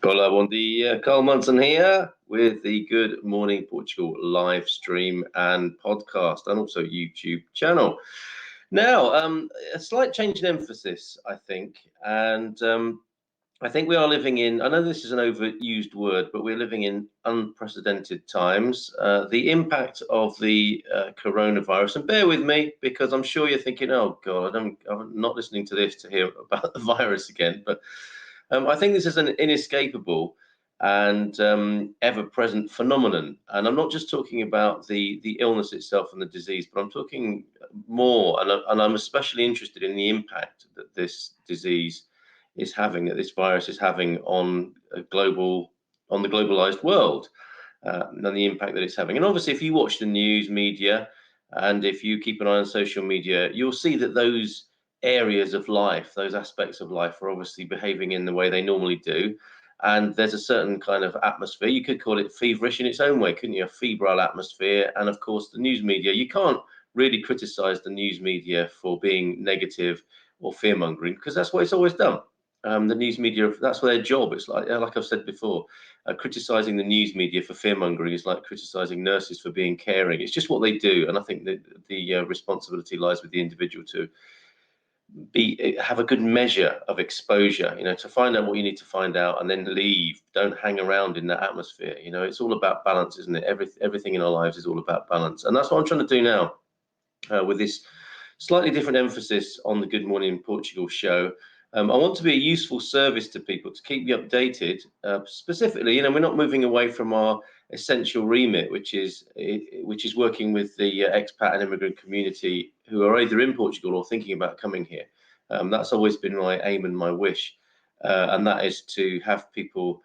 Hola, bom dia. Carl Munson here with the Good Morning Portugal live stream and podcast, and also YouTube channel. Now, a slight change in emphasis, I think, and I think we are living in, I know this is an overused word, but we're living in unprecedented times. The impact of the coronavirus, and bear with me, because I'm sure you're thinking, oh God, I'm not listening to this to hear about the virus again, but I think this is an inescapable and ever-present phenomenon. And I'm not just talking about the illness itself and the disease, but I'm talking more, and I'm especially interested in the impact that this disease is having, that this virus is having on the globalized world, and the impact that it's having. And obviously, if you watch the news media and if you keep an eye on social media, you'll see that those areas of life, those aspects of life, are obviously behaving in the way they normally do. And there's a certain kind of atmosphere. You could call it feverish in its own way, couldn't you? A febrile atmosphere. And of course, the news media, you can't really criticize the news media for being negative or fear mongering, because that's what it's always done. The news media, that's their job. It's like I've said before, criticizing the news media for fear mongering is like criticizing nurses for being caring. It's just what they do. And I think that the responsibility lies with the individual to have a good measure of exposure, to find out what you need to find out and then leave. Don't hang around in that atmosphere. It's all about balance, isn't it? Everything in our lives is all about balance. And that's what I'm trying to do now with this slightly different emphasis on the Good Morning Portugal show. I want to be a useful service to people, to keep you updated. Specifically, we're not moving away from our essential remit, which is working with the expat and immigrant community who are either in Portugal or thinking about coming here. That's always been my aim and my wish, and that is to have people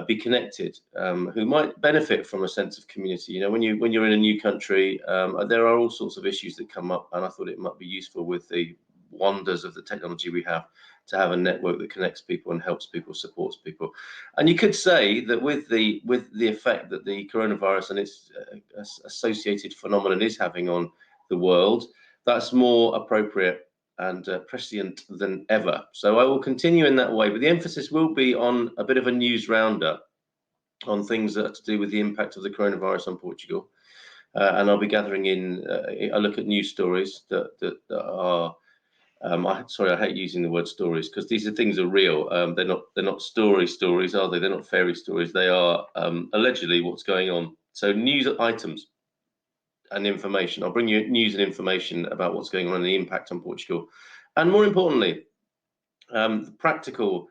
be connected who might benefit from a sense of community. When you're in a new country, there are all sorts of issues that come up, and I thought it might be useful, with the wonders of the technology we have, to have a network that connects people and helps people, supports people. And you could say that with the effect that the coronavirus and its associated phenomenon is having on the world, that's more appropriate and prescient than ever. So I will continue in that way, but the emphasis will be on a bit of a news roundup on things that are to do with the impact of the coronavirus on Portugal. And I'll be gathering in a look at news stories that are, I hate using the word stories, because these things are real. They're not stories, are they? They're not fairy stories. They are allegedly what's going on. So news items and information. I'll bring you news and information about what's going on and the impact on Portugal, and more importantly, practical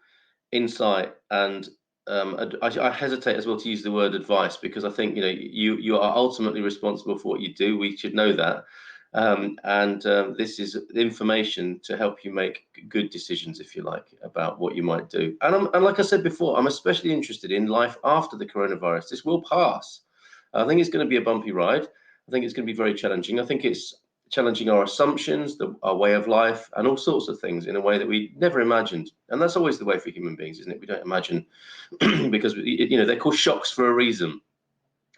insight. And I hesitate as well to use the word advice, because I think you are ultimately responsible for what you do. We should know that. This is information to help you make good decisions, if you like, about what you might do. And like I said before, I'm especially interested in life after the coronavirus. This will pass. I think it's going to be a bumpy ride. I think it's going to be very challenging. I think it's challenging our assumptions, our way of life, and all sorts of things in a way that we never imagined. And that's always the way for human beings, isn't it? We don't imagine because they're called shocks for a reason.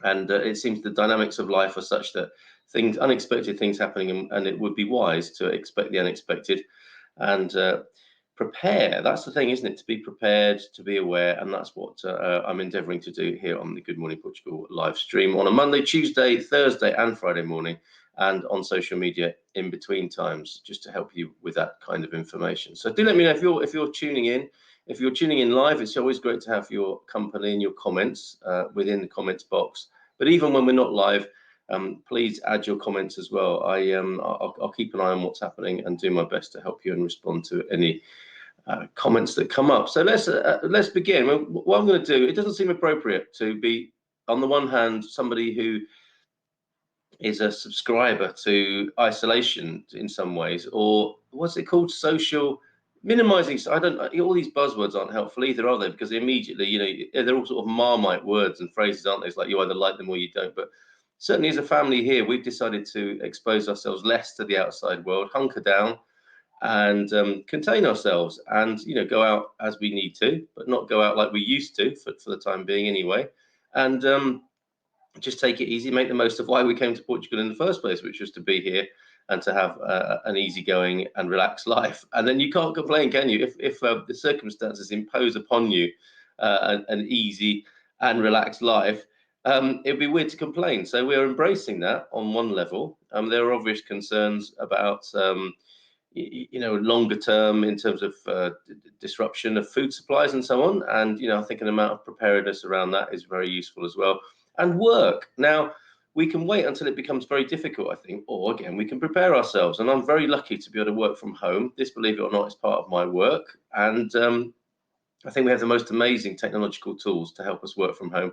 And it seems the dynamics of life are such that unexpected things happening, and it would be wise to expect the unexpected and prepare. That's the thing, isn't it? To be prepared, to be aware, and that's what I'm endeavouring to do here on the Good Morning Portugal live stream on a Monday, Tuesday, Thursday, and Friday morning, and on social media in between times, just to help you with that kind of information. So do let me know if you're tuning in. If you're tuning in live, it's always great to have your company and your comments within the comments box. But even when we're not live, please add your comments as well. I'll keep an eye on what's happening and do my best to help you and respond to any comments that come up. So let's begin. What I'm going to do, it doesn't seem appropriate to be, on the one hand, somebody who is a subscriber to isolation in some ways, or what's it called, social minimizing. All these buzzwords aren't helpful either, are they? Because immediately, they're all sort of Marmite words and phrases, aren't they? It's like you either like them or you don't. But certainly as a family here, we've decided to expose ourselves less to the outside world, hunker down and contain ourselves, and go out as we need to, but not go out like we used to for the time being anyway. And just take it easy, make the most of why we came to Portugal in the first place, which was to be here and to have an easygoing and relaxed life. And then you can't complain, can you? If the circumstances impose upon you an easy and relaxed life, it'd be weird to complain. So we're embracing that on one level. There are obvious concerns about longer term in terms of disruption of food supplies and so on. And, I think an amount of preparedness around that is very useful as well. And work. Now, we can wait until it becomes very difficult, I think, or again, we can prepare ourselves. And I'm very lucky to be able to work from home. This, believe it or not, is part of my work. And I think we have the most amazing technological tools to help us work from home.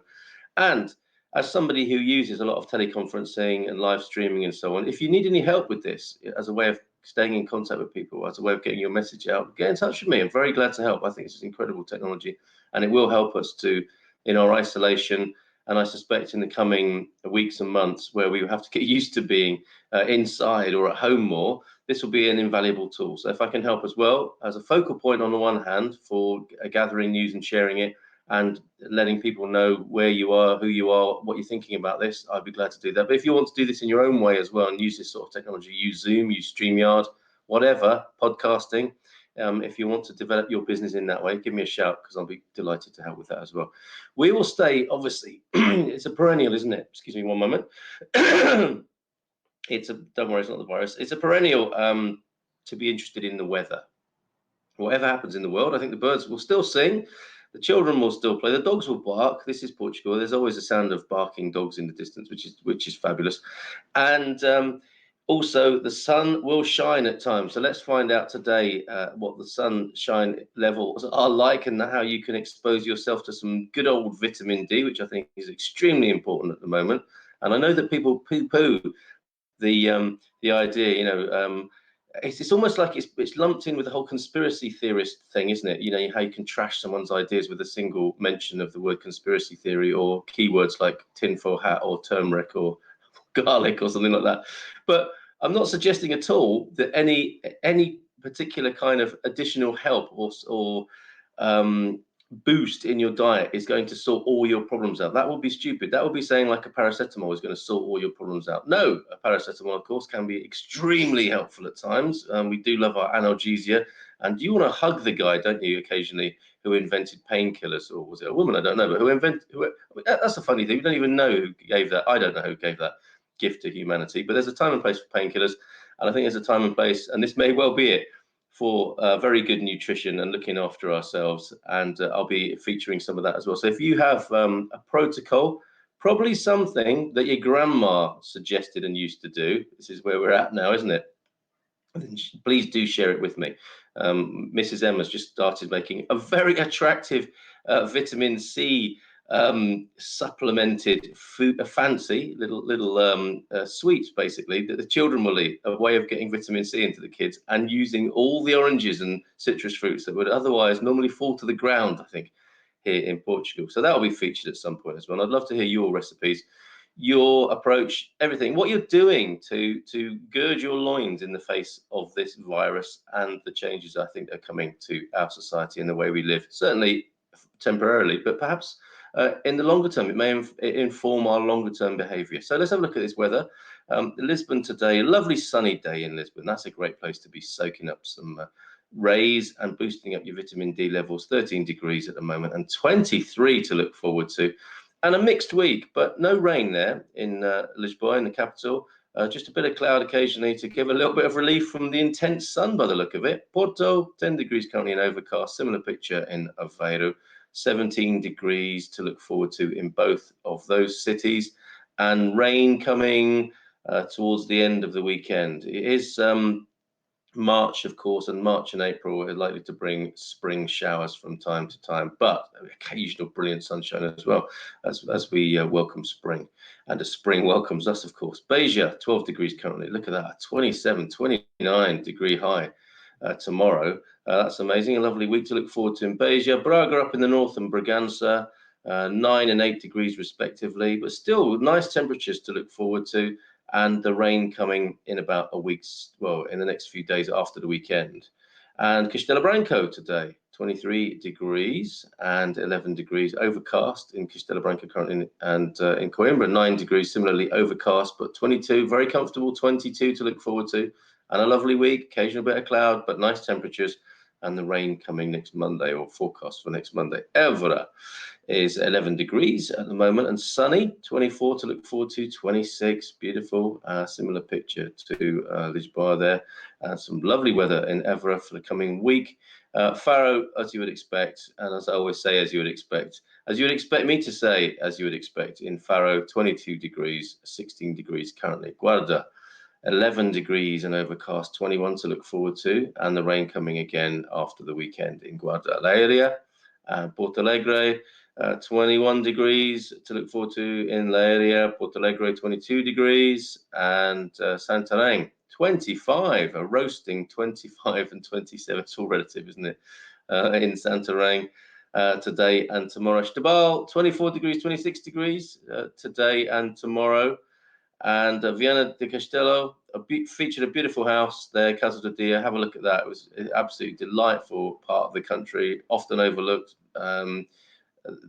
And as somebody who uses a lot of teleconferencing and live streaming and so on, if you need any help with this as a way of staying in contact with people, as a way of getting your message out, get in touch with me. I'm very glad to help. I think it's incredible technology, and it will help us to, in our isolation, and I suspect in the coming weeks and months where we have to get used to being inside or at home more, this will be an invaluable tool. So if I can help as well as a focal point on the one hand for gathering news and sharing it, and letting people know where you are, who you are, what you're thinking about this, I'd be glad to do that. But if you want to do this in your own way as well and use this sort of technology, use Zoom, use StreamYard, whatever, podcasting, if you want to develop your business in that way, give me a shout, because I'll be delighted to help with that as well. We will stay, obviously, it's a perennial, isn't it? Excuse me one moment. Don't worry, it's not the virus. It's a perennial to be interested in the weather. Whatever happens in the world, I think the birds will still sing. The children will still play. The dogs will bark. This is Portugal. There's always a sound of barking dogs in the distance, which is fabulous. And also, the sun will shine at times. So let's find out today what the sunshine levels are like, and how you can expose yourself to some good old vitamin D, which I think is extremely important at the moment. And I know that people poo-poo the idea, it's almost like it's lumped in with the whole conspiracy theorist thing, isn't it? How you can trash someone's ideas with a single mention of the word conspiracy theory, or keywords like tinfoil hat or turmeric or garlic or something like that. But I'm not suggesting at all that any particular kind of additional help or boost in your diet is going to sort all your problems out. That would be stupid. That would be saying like a paracetamol is going to sort all your problems out. No, a paracetamol, of course, can be extremely helpful at times. We do love our analgesia, and you want to hug the guy, don't you, occasionally, who invented painkillers, or was it a woman? I don't know, but that's a funny thing. We don't even know who gave that. I don't know who gave that gift to humanity, but there's a time and place for painkillers, and I think there's a time and place, and this may well be it, for very good nutrition and looking after ourselves. And I'll be featuring some of that as well. So if you have a protocol, probably something that your grandma suggested and used to do, this is where we're at now, isn't it? Then please do share it with me. Mrs. Emma's just started making a very attractive vitamin C supplemented food, a fancy little sweets, basically, that the children will eat, a way of getting vitamin C into the kids, and using all the oranges and citrus fruits that would otherwise normally fall to the ground, I think, here in Portugal. So that will be featured at some point as well. And I'd love to hear your recipes, your approach, everything, what you're doing to gird your loins in the face of this virus and the changes I think are coming to our society and the way we live, certainly temporarily, but perhaps in the longer term, it may inform our longer term behaviour. So let's have a look at this weather. Lisbon today, a lovely sunny day in Lisbon. That's a great place to be soaking up some rays and boosting up your vitamin D levels. 13 degrees at the moment and 23 to look forward to. And a mixed week, but no rain there in Lisboa, in the capital. Just a bit of cloud occasionally to give a little bit of relief from the intense sun by the look of it. Porto, 10 degrees currently in overcast. Similar picture in Aveiro. 17 degrees to look forward to in both of those cities, and rain coming towards the end of the weekend. It is March, of course, and March and April are likely to bring spring showers from time to time, but occasional brilliant sunshine as well as we welcome spring, and as spring welcomes us, of course. Beja, 12 degrees currently. Look at that, 27, 29 degree high tomorrow. That's amazing. A lovely week to look forward to in Beja. Braga up in the north and Bragança, 9 and 8 degrees respectively, but still nice temperatures to look forward to. And the rain coming in about a week's, well, in the next few days after the weekend. And Castelo Branco today, 23 degrees and 11 degrees overcast in Castelo Branco currently, and in Coimbra, 9 degrees, similarly overcast, but 22, very comfortable, 22 to look forward to. And a lovely week, occasional bit of cloud, but nice temperatures. and the rain coming next Monday, or forecast for next Monday. Évora is 11 degrees at the moment and sunny, 24 to look forward to, 26, beautiful. Similar picture to Lisboa there. Some lovely weather in Évora for the coming week. Faro, as you would expect, and as I always say, as you would expect me to say, as you would expect, in Faro, 22 degrees, 16 degrees currently. Guarda, 11 degrees and overcast, 21 to look forward to, and the rain coming again after the weekend in Guarda. Leiria, Porto Alegre, 21 degrees to look forward to in Leiria. Porto Alegre, 22 degrees, and Santarém, 25, a roasting 25 and 27. It's all relative, isn't it? In Santarém today and tomorrow. Setúbal, 24 degrees, 26 degrees today and tomorrow. And Viana do Castelo featured a beautiful house there, Casa do Dia. Have a look at that. It was an absolutely delightful part of the country, often overlooked.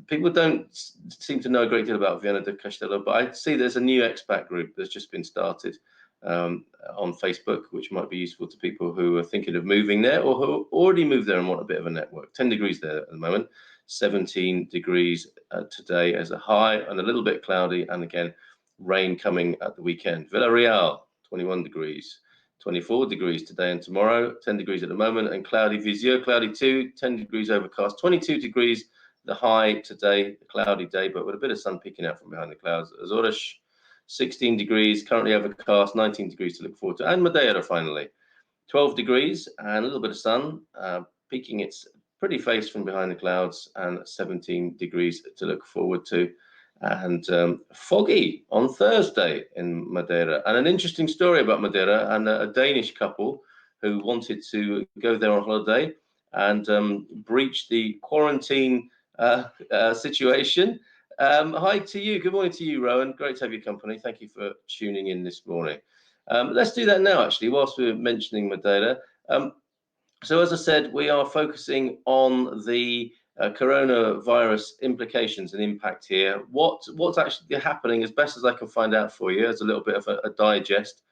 People don't seem to know a great deal about Viana do Castelo, but I see there's a new expat group that's just been started on Facebook, which might be useful to people who are thinking of moving there or who already moved there and want a bit of a network. 10 degrees there at the moment, 17 degrees today as a high, and a little bit cloudy, and again, rain coming at the weekend. Villarreal, 21 degrees, 24 degrees today and tomorrow, 10 degrees at the moment, and cloudy. Viseu, cloudy too, 10 degrees overcast, 22 degrees the high today, a cloudy day, but with a bit of sun peeking out from behind the clouds. Azores, 16 degrees, currently overcast, 19 degrees to look forward to. And Madeira, finally, 12 degrees and a little bit of sun, peeking its pretty face from behind the clouds, and 17 degrees to look forward to. And foggy on Thursday in Madeira. And an interesting story about Madeira and a Danish couple who wanted to go there on holiday and breached the quarantine situation. Hi to you. Good morning to you, Rowan. Great to have your company. Thank you for tuning in this morning. Let's do that now, actually, whilst we're mentioning Madeira. So as I said, we are focusing on the coronavirus implications and impact here. What's actually happening, as best as I can find out for you, as a little bit of a digest,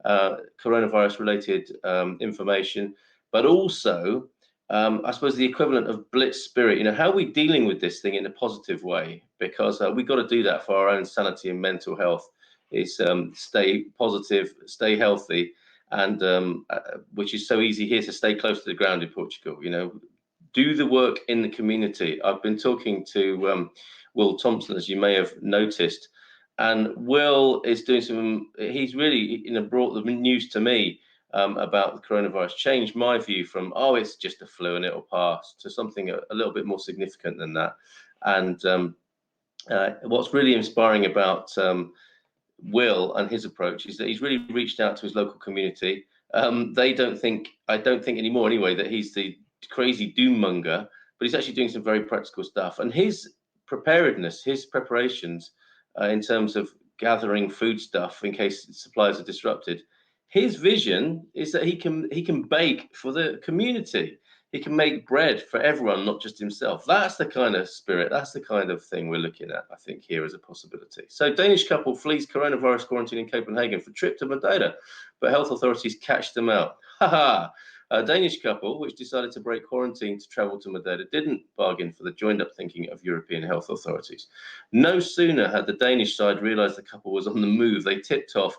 coronavirus related information, but also I suppose the equivalent of blitz spirit. You know, how are we dealing with this thing in a positive way? Because we've got to do that for our own sanity and mental health. Is stay positive, stay healthy, and which is so easy here to stay close to the ground in Portugal. You know, do the work in the community. I've been talking to Will Thompson, as you may have noticed, and Will is doing some. He's really, you know, brought the news to me about the coronavirus, changed my view from, oh, it's just a flu and it'll pass, to something a little bit more significant than that. And what's really inspiring about Will and his approach is that he's really reached out to his local community. I don't think anymore anyway that he's the crazy doom monger, but he's actually doing some very practical stuff. And his preparedness, his preparations in terms of gathering food stuff in case supplies are disrupted, his vision is that he can bake for the community. He can make bread for everyone, not just himself. That's the kind of spirit, that's the kind of thing we're looking at, I think, here as a possibility. So Danish couple flees coronavirus quarantine in Copenhagen for trip to Madeira, but health authorities catch them out. Ha! A Danish couple, which decided to break quarantine to travel to Madeira, didn't bargain for the joined-up thinking of European health authorities. No sooner had the Danish side realised the couple was on the move, they tipped off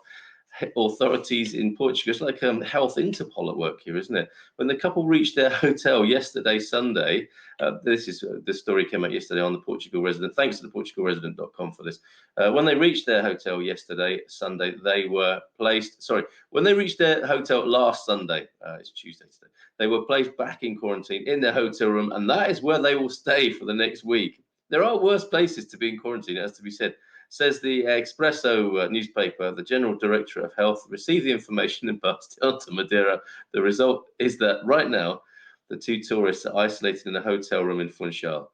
authorities in Portugal. It's like health Interpol at work here, isn't it? When the couple reached their hotel yesterday, Sunday, the story came out yesterday on the Portugal Resident. Thanks to the PortugalResident.com for this. When they reached their hotel yesterday, Sunday, they were placed. Sorry, when they reached their hotel last Sunday, it's Tuesday today. They were placed back in quarantine in their hotel room, and that is where they will stay for the next week. There are worse places to be in quarantine, it has to be said. Says the Expresso newspaper, the General Director of Health received the information and passed it on to Madeira. The result is that right now, the two tourists are isolated in a hotel room in Funchal.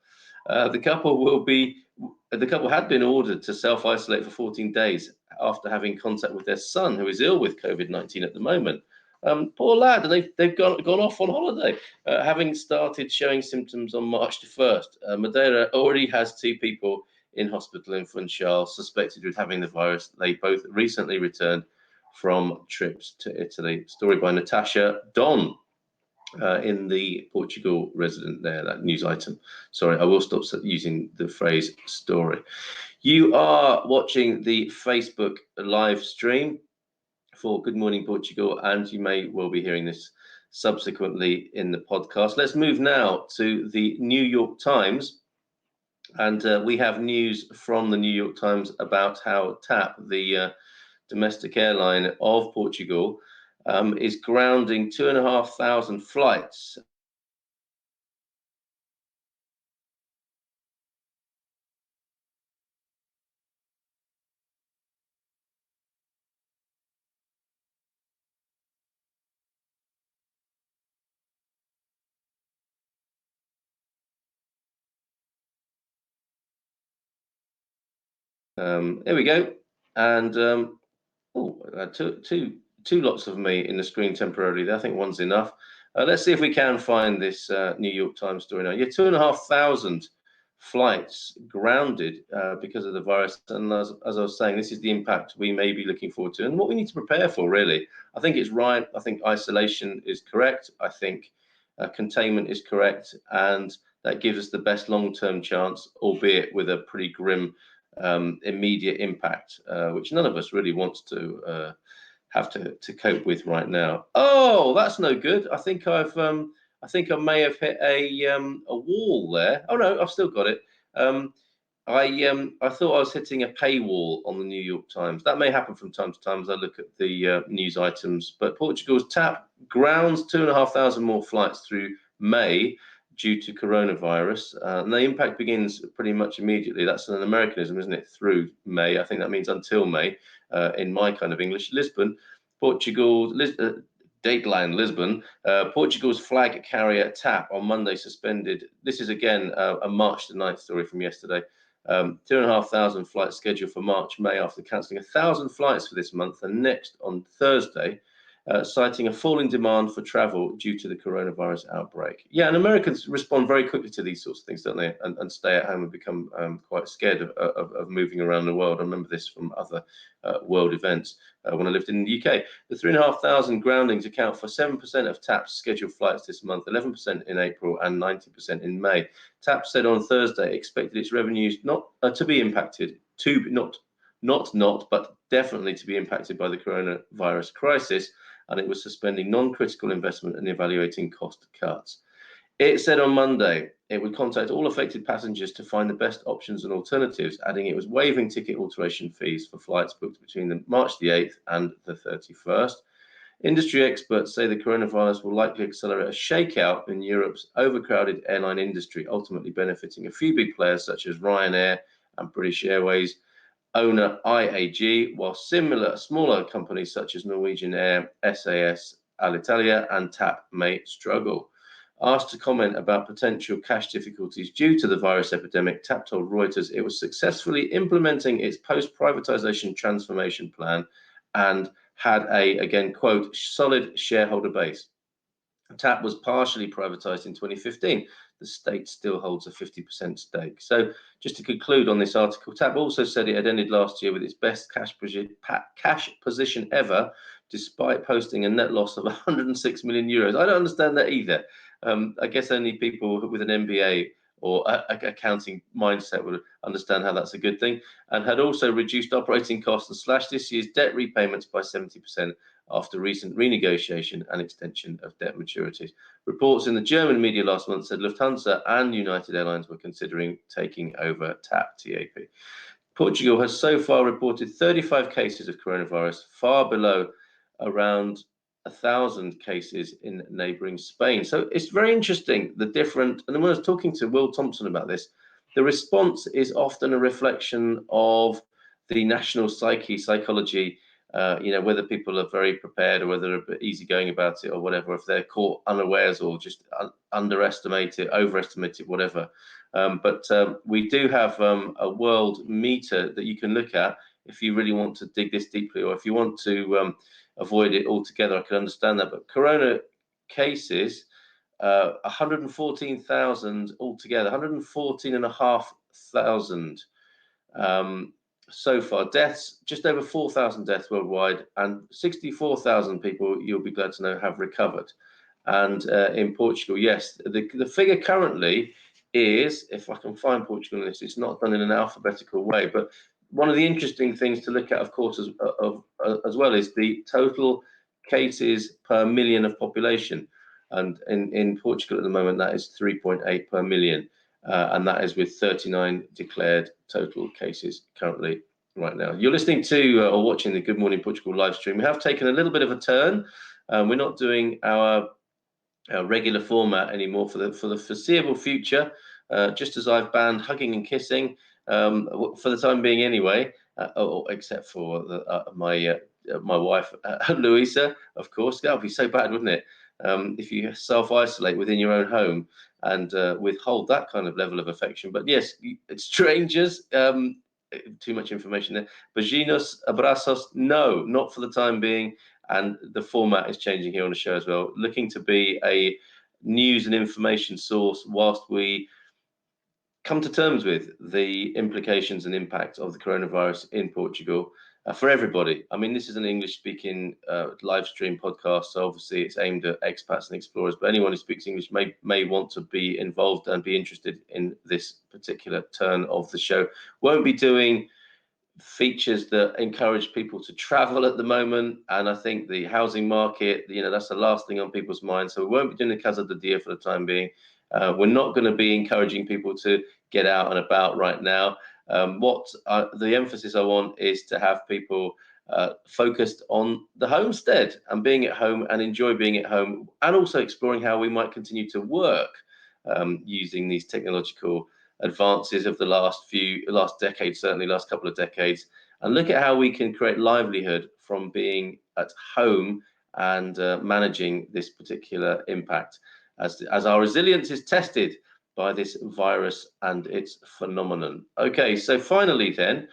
The couple had been ordered to self-isolate for 14 days after having contact with their son, who is ill with COVID-19 at the moment. Poor lad, and they've gone off on holiday, having started showing symptoms on March the 1st. Madeira already has two people in hospital in Funchal suspected with having the virus. They both recently returned from trips to Italy. Story by Natasha Don. in the Portugal resident there, that news item. Sorry, I will stop using the phrase story. You are watching the Facebook live stream for Good Morning Portugal, and you may well be hearing this subsequently in the podcast. Let's move now to the New York Times. And we have news from the New York Times about how TAP, the domestic airline of Portugal, is grounding 2,500 flights. There we go. And two lots of me in the screen temporarily. I think one's enough. Let's see if we can find this New York Times story now. Yeah, 2,500 flights grounded because of the virus. And as I was saying, this is the impact we may be looking forward to and what we need to prepare for, really. I think it's right. I think isolation is correct. I think containment is correct. And that gives us the best long-term chance, albeit with a pretty grim immediate impact, which none of us really wants to have to cope with right now. Oh, that's no good. I think I may have hit a wall there. Oh no, I've still got it. I thought I was hitting a paywall on the New York Times. That may happen from time to time as I look at the news items. But Portugal's TAP grounds 2,500 more flights through May due to coronavirus. And the impact begins pretty much immediately. That's an Americanism, isn't it? Through May. I think that means until May in my kind of English. Lisbon, Portugal, Dateline Lisbon, Portugal's flag carrier TAP on Monday suspended. This is again a March the 9th story from yesterday. 2,500 flights scheduled for March, May after cancelling 1,000 flights for this month and next on Thursday, citing a fall in demand for travel due to the coronavirus outbreak. Yeah, and Americans respond very quickly to these sorts of things, don't they? And stay at home and become quite scared of moving around the world. I remember this from other world events when I lived in the UK. The 3,500 groundings account for 7% of TAP's scheduled flights this month, 11% in April and 90% in May. TAP said on Thursday it expected its revenues not to be impacted, but definitely to be impacted by the coronavirus crisis, and it was suspending non-critical investment and evaluating cost cuts. It said on Monday it would contact all affected passengers to find the best options and alternatives, adding it was waiving ticket alteration fees for flights booked between March the 8th and the 31st. Industry experts say the coronavirus will likely accelerate a shakeout in Europe's overcrowded airline industry, ultimately benefiting a few big players such as Ryanair and British Airways owner IAG, while smaller companies such as Norwegian Air, SAS, Alitalia, and TAP may struggle. Asked to comment about potential cash difficulties due to the virus epidemic, TAP told Reuters it was successfully implementing its post-privatization transformation plan and had a, again, quote, solid shareholder base. TAP was partially privatized in 2015. The state still holds a 50% stake. So just to conclude on this article, TAP also said it had ended last year with its best cash position ever, despite posting a net loss of 106 million euros. I don't understand that either. I guess only people with an MBA or accounting mindset would understand how that's a good thing, and had also reduced operating costs and slashed this year's debt repayments by 70% after recent renegotiation and extension of debt maturities. Reports in the German media last month said Lufthansa and United Airlines were considering taking over TAP. Portugal has so far reported 35 cases of coronavirus, far below around 1,000 cases in neighbouring Spain. So it's very interesting, the different, and when I was talking to Will Thompson about this, the response is often a reflection of the national psychology, whether people are very prepared or whether they're a bit easygoing about it or whatever, if they're caught unawares or just underestimate it, overestimate it, whatever. But we do have a world meter that you can look at if you really want to dig this deeply, or if you want to avoid it altogether. I can understand that. But corona cases, 114,000 altogether, 114,500 so far. Deaths, just over 4,000 deaths worldwide, and 64,000 people, you'll be glad to know, have recovered. And in Portugal, yes, the figure currently is, if I can find Portugal in this, it's not done in an alphabetical way, but one of the interesting things to look at, of course, as well, is the total cases per million of population. And in Portugal at the moment, that is 3.8 per million. And that is with 39 declared total cases currently right now. You're listening to or watching the Good Morning Portugal live stream. We have taken a little bit of a turn. We're not doing our regular format anymore for the foreseeable future. Just as I've banned hugging and kissing for the time being, anyway. Except for my wife Louisa, of course. That would be so bad, wouldn't it? If you self-isolate within your own home and withhold that kind of level of affection. But yes, strangers. Too much information there. Beijinhos, abrazos, no, not for the time being. And the format is changing here on the show as well, looking to be a news and information source whilst we come to terms with the implications and impact of the coronavirus in Portugal for everybody. I mean, this is an English-speaking live stream podcast, so obviously it's aimed at expats and explorers, but anyone who speaks English may want to be involved and be interested in this particular turn of the show. Won't be doing features that encourage people to travel at the moment, and I think the housing market, that's the last thing on people's minds, so we won't be doing the Casa de Dia for the time being. We're not going to be encouraging people to get out and about right now. The emphasis I want is to have people focused on the homestead and being at home and enjoy being at home, and also exploring how we might continue to work using these technological advances of the last decade, certainly last couple of decades, and look at how we can create livelihood from being at home and managing this particular impact as our resilience is tested by this virus and its phenomenon. Okay, so finally then,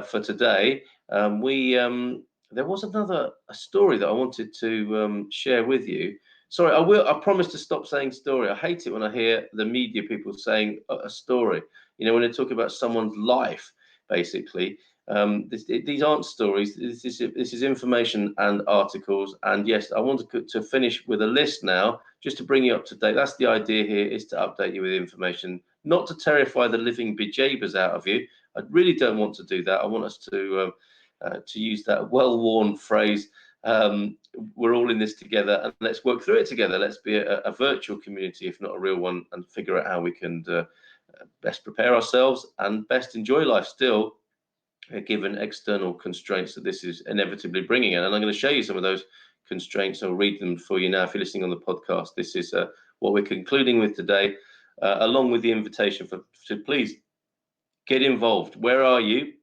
for today, there was a story that I wanted to share with you. Sorry, I promise to stop saying story. I hate it when I hear the media people saying a story. When they talk about someone's life, basically. These aren't stories. This is information and articles. And yes, I wanted to finish with a list now, just to bring you up to date. That's the idea here, is to update you with information, not to terrify the living bejeebers out of you. I really don't want to do that. I want us to use that well-worn phrase, we're all in this together, and let's work through it together. Let's be a virtual community, if not a real one, and figure out how we can best prepare ourselves and best enjoy life still, given external constraints that this is inevitably bringing in. And I'm going to show you some of those constraints. I'll read them for you now if you're listening on the podcast. This is what we're concluding with today, along with the invitation to please get involved. Where are you?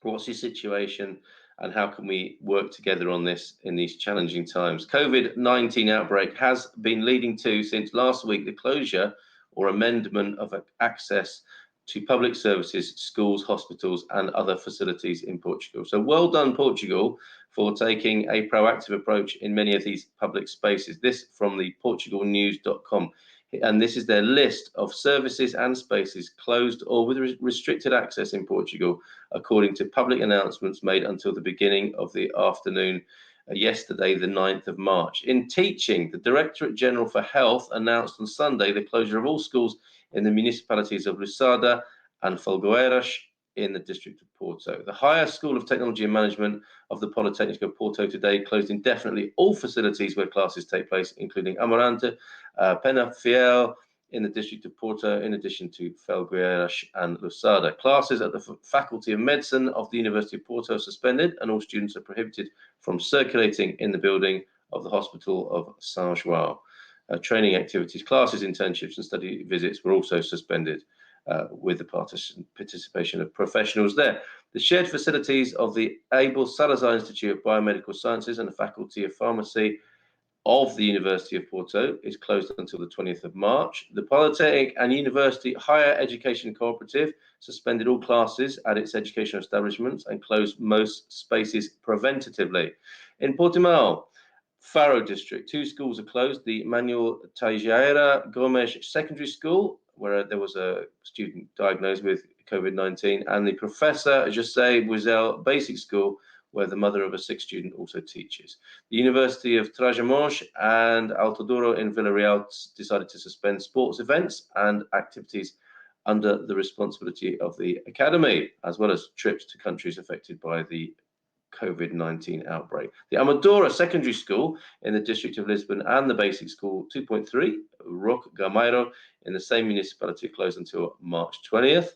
What's your situation? And how can we work together on this in these challenging times? COVID-19 outbreak has been leading to, since last week, the closure or amendment of access to public services, schools, hospitals, and other facilities in Portugal. So well done, Portugal, for taking a proactive approach in many of these public spaces. This from the portugalnews.com. And this is their list of services and spaces closed or with restricted access in Portugal, according to public announcements made until the beginning of the afternoon yesterday, the 9th of March. In teaching, the Directorate General for Health announced on Sunday the closure of all schools in the municipalities of Lusada and Felgueiras in the district of Porto. The Higher School of Technology and Management of the Polytechnic of Porto today closed indefinitely all facilities where classes take place, including Amarante, Penafiel in the district of Porto, in addition to Felgueiras and Lusada. Classes at the Faculty of Medicine of the University of Porto are suspended, and all students are prohibited from circulating in the building of the Hospital of São João. Training activities, classes, internships, and study visits were also suspended, with the participation of professionals there. The shared facilities of the Abel Salazar Institute of Biomedical Sciences and the Faculty of Pharmacy of the University of Porto is closed until the 20th of March. The Polytechnic and University Higher Education Cooperative suspended all classes at its educational establishments and closed most spaces preventatively. In Portimão, Faro district, 2 schools are closed. The Manuel Teixeira Gomes Secondary School, where there was a student diagnosed with COVID-19, and the Professor José Buzel Basic School, where the mother of a sick student also teaches. The University of Trás-os-Montes and Alto Douro in Villarreal decided to suspend sports events and activities under the responsibility of the academy, as well as trips to countries affected by the COVID-19 outbreak. The Amadora Secondary School in the district of Lisbon and the Basic School 2.3, Roque Gameiro, in the same municipality closed until March 20th.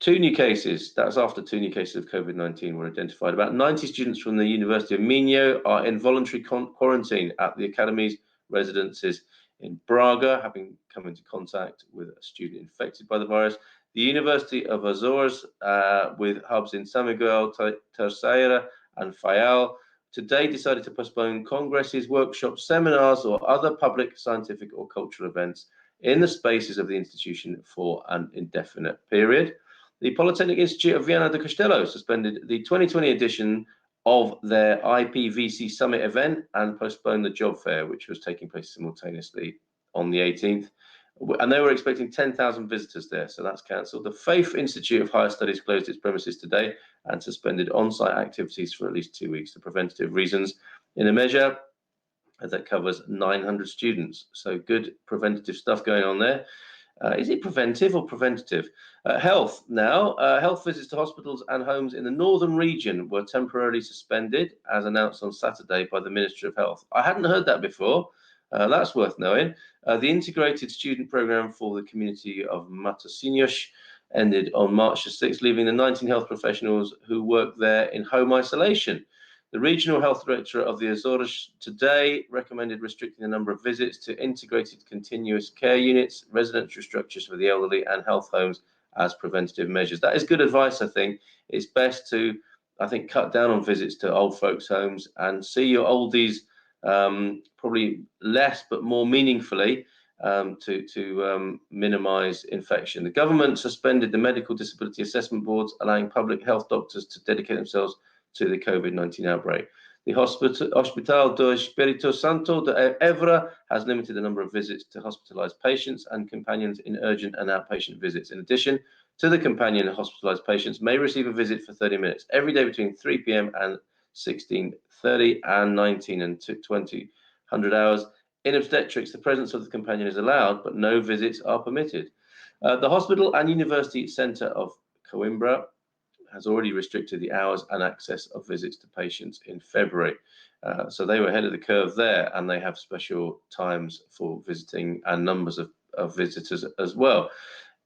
Two new cases, that's after 2 new cases of COVID-19 were identified. About 90 students from the University of Minho are in voluntary quarantine at the academy's residences in Braga, having come into contact with a student infected by the virus. The University of Azores, with hubs in San Miguel, Terceira, and Faial, today decided to postpone congresses, workshops, seminars, or other public, scientific, or cultural events in the spaces of the institution for an indefinite period. The Polytechnic Institute of Viana do Castelo suspended the 2020 edition of their IPVC Summit event and postponed the job fair, which was taking place simultaneously on the 18th. And they were expecting 10,000 visitors there, so that's cancelled. The Faith Institute of Higher Studies closed its premises today and suspended on-site activities for at least 2 weeks for preventative reasons, in a measure that covers 900 students. So good preventative stuff going on there. Is it preventive or preventative? Health now. Health visits to hospitals and homes in the northern region were temporarily suspended, as announced on Saturday by the Ministry of Health. I hadn't heard that before. That's worth knowing. The integrated student program for the community of Matosinhos ended on March the 6th, leaving the 19 health professionals who work there in home isolation. The regional health director of the Azores today recommended restricting the number of visits to integrated continuous care units, residential structures for the elderly, and health homes as preventative measures. That is good advice, I think. It's best to, I think, cut down on visits to old folks' homes and see your oldies probably less but more meaningfully to minimize infection. The government suspended the medical disability assessment boards, allowing public health doctors to dedicate themselves to the COVID-19 outbreak. The Hospital do Espírito Santo de Évora has limited the number of visits to hospitalized patients and companions in urgent and outpatient visits. In addition to the companion, hospitalized patients may receive a visit for 30 minutes every day between 3 p.m. and 16:30 and 19 and 2000 hours. In obstetrics, the presence of the companion is allowed, but no visits are permitted. The hospital and university centre of Coimbra has already restricted the hours and access of visits to patients in February. So they were ahead of the curve there, and they have special times for visiting and numbers of visitors as well.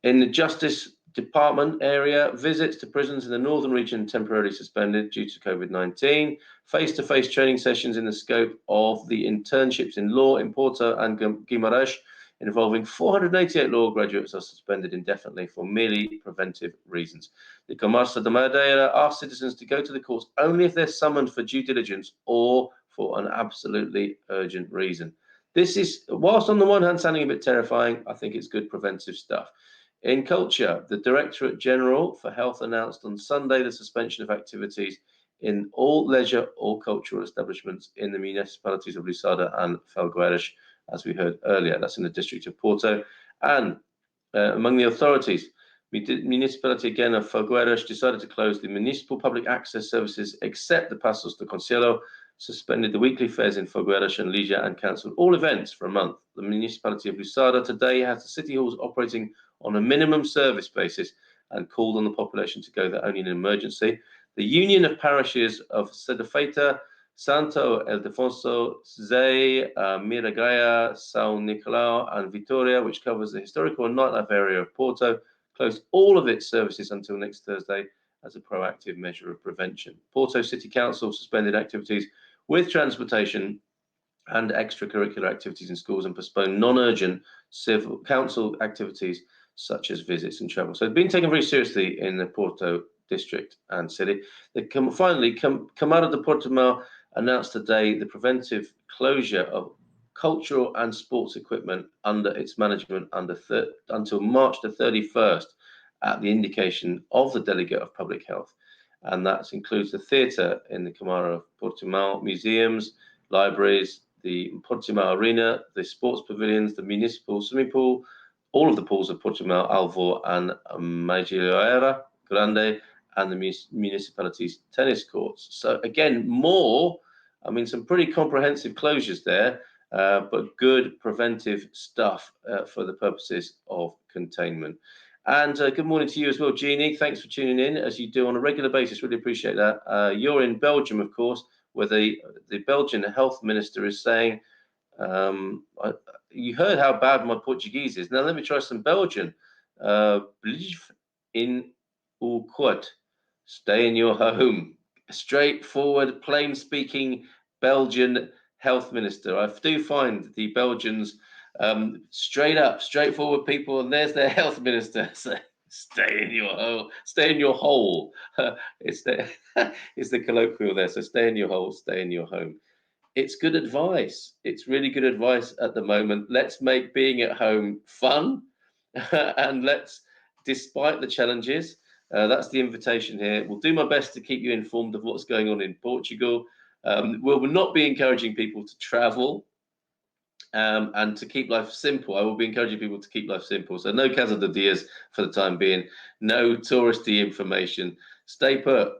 In the Justice Department area, visits to prisons in the northern region temporarily suspended due to COVID-19. Face-to-face training sessions in the scope of the internships in law in Porto and Guimarães involving 488 law graduates are suspended indefinitely for merely preventive reasons. The Comércio de Madeira asks citizens to go to the courts only if they're summoned for due diligence or for an absolutely urgent reason. This is, whilst on the one hand sounding a bit terrifying, I think it's good preventive stuff. In culture, the Directorate General for Health announced on Sunday the suspension of activities in all leisure or cultural establishments in the municipalities of Lusada and Felgueiras, as we heard earlier. That's in the district of Porto. And among the authorities, the municipality again of Felgueiras decided to close the municipal public access services except the Passos do Conselho, suspended the weekly fairs in Felgueiras and Ligia, and cancelled all events for a month. The municipality of Lusada today has the city halls operating on a minimum service basis and called on the population to go there only in an emergency. The Union of Parishes of Sedefeita, Santo Ildefonso, Zé, Miragaia, São Nicolau, and Vitoria, which covers the historical and nightlife area of Porto, closed all of its services until next Thursday as a proactive measure of prevention. Porto City Council suspended activities with transportation and extracurricular activities in schools and postponed non-urgent civil council activities such as visits and travel. So it's been taken very seriously in the Porto district and city. Finally, Câmara de Portimão announced today the preventive closure of cultural and sports equipment under its management until March the 31st at the indication of the Delegate of Public Health. And that includes the theatre in the Câmara of Portimão, museums, libraries, the Portimão Arena, the sports pavilions, the municipal swimming pool, all of the pools of Portimão, Alvor and Madureira Grande, and the municipality's tennis courts. So again, some pretty comprehensive closures there, but good preventive stuff for the purposes of containment. And good morning to you as well, Jeannie. Thanks for tuning in, as you do on a regular basis. Really appreciate that. You're in Belgium, of course, where the Belgian health minister is saying, you heard how bad my Portuguese is. Now let me try some Belgian. Blijf in uw kwart. Stay in your home. Straightforward, plain-speaking Belgian health minister. I do find the Belgians straightforward people, and there's their health minister. So stay in your hole. Stay in your hole. It's the colloquial there. So stay in your hole. Stay in your home. It's good advice. It's really good advice at the moment. Let's make being at home fun, and let's, despite the challenges, that's the invitation here. We'll do my best to keep you informed of what's going on in Portugal. We'll not be encouraging people to travel, and to keep life simple. I will be encouraging people to keep life simple. So no casa de dias for the time being. No touristy information. Stay put.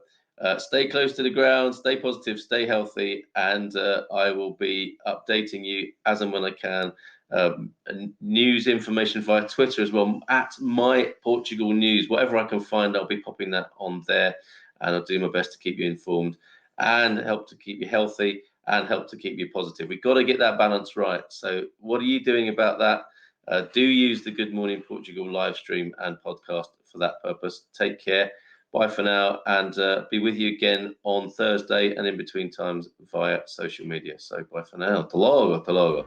Stay close to the ground, stay positive, stay healthy, and I will be updating you as and when I can. News information via Twitter as well, at My Portugal News. Whatever I can find, I'll be popping that on there, and I'll do my best to keep you informed and help to keep you healthy and help to keep you positive. We've got to get that balance right. So what are you doing about that? Do use the Good Morning Portugal live stream and podcast for that purpose. Take care. Bye for now, and be with you again on Thursday and in between times via social media. So bye for now. Até logo.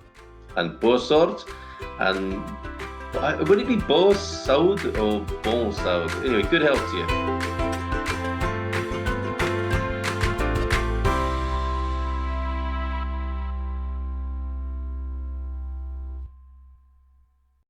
And boa sorte. And would it be boa saúde or bom saúde? Anyway, good health to you.